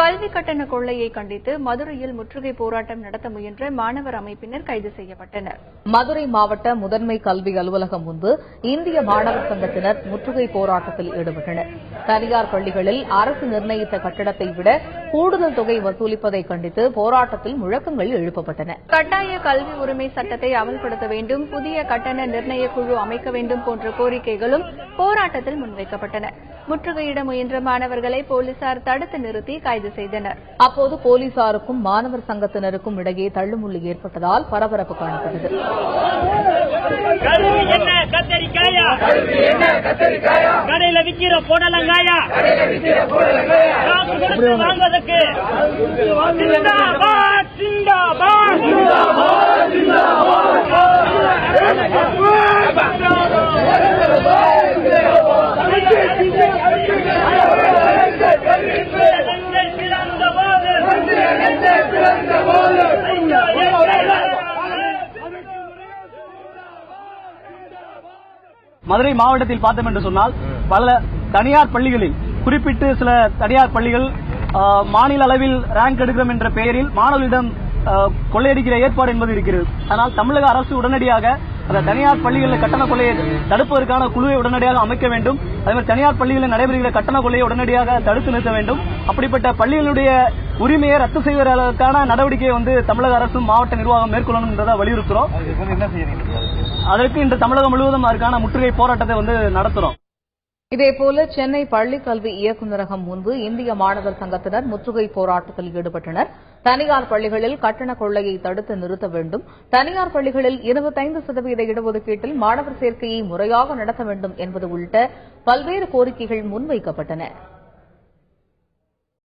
கல்வி கட்டண கொள்ளையை கண்டித்து மதுரையில் முற்றுகை போராட்டம் நடத்த முயன்ற மாணவர் அமைப்பினர் கைது செய்யப்பட்டனர். மதுரை மாவட்ட முதன்மை கல்வி அலுவலகம் முன்பு இந்திய மாணவர் சங்கத்தினர் முற்றுகை போராட்டத்தில் ஈடுபட்டனர். தனியார் பள்ளிகளில் அரசு நிர்ணயித்த கட்டணத்தை விட கூடுதல் தொகை வசூலிப்பதை கண்டித்து போராட்டத்தில் முழக்கங்கள் எழுப்பப்பட்டன. கட்டாய கல்வி உரிமை சட்டத்தை அமல்படுத்த வேண்டும், புதிய கட்டண நிர்ணய குழு அமைக்க வேண்டும் போன்ற கோரிக்கைகளும் போராட்டத்தில் முன்வைக்கப்பட்டன. முற்றுகையிட முயன்ற மாணவர்களை போலீசார் தடுத்து நிறுத்தி கைது செய்தனர். அப்போது போலீசாருக்கும் மாணவர் சங்கத்தினருக்கும் இடையே தள்ளுமுள்ளு ஏற்பட்டதால் பரபரப்பு காணப்பட்டது. கடையில விக்கிற போடலங்காயா வாங்குவதற்கு மதுரை மாவட்டத்தில் பார்த்தோம் என்று சொன்னால் பல தனியார் பள்ளிகளில் குறிப்பிட்டு சில தனியார் பள்ளிகள் மாநில அளவில் ரேங்க் எடுக்கிறோம் என்ற பெயரில் மாணவர்களிடம் கொள்ளையடிக்கிற ஏற்பாடு என்பது இருக்கிறது. ஆனால் தமிழக அரசு உடனடியாக அந்த தனியார் பள்ளிகளில் கட்டண கொள்ளையை தடுப்பதற்கான குழுவை உடனடியாக அமைக்க வேண்டும். அதேமாதிரி தனியார் பள்ளிகளில் நடைபெறுகிற கட்டண கொள்ளையை உடனடியாக தடுத்து நிறுத்த வேண்டும். அப்படிப்பட்ட பள்ளிகளுடைய உரிமையை ரத்து செய்வதற்கான நடவடிக்கையை தமிழக அரசும் மாவட்ட நிர்வாகம் மேற்கொள்ளணும் என்றதை வலியுறுத்துறோம். அதற்கு இன்று தமிழகம் முழுவதும் அதற்கான முற்றுகை போராட்டத்தை நடத்துறோம். இதேபோல சென்னை பள்ளிக் கல்வி இயக்குநரகம் முன்பு இந்திய மாணவர் சங்கத்தினர் முற்றுகை போராட்டத்தில் ஈடுபட்டனர். தனியார் பள்ளிகளில் கட்டண கொள்ளையை தடுத்து நிறுத்த வேண்டும், தனியார் பள்ளிகளில் 25% இடஒதுக்கீட்டில் மாணவர் சேர்க்கையை முறையாக நடத்த வேண்டும் என்பது உள்ளிட்ட பல்வேறு கோரிக்கைகள் முன்வைக்கப்பட்டன.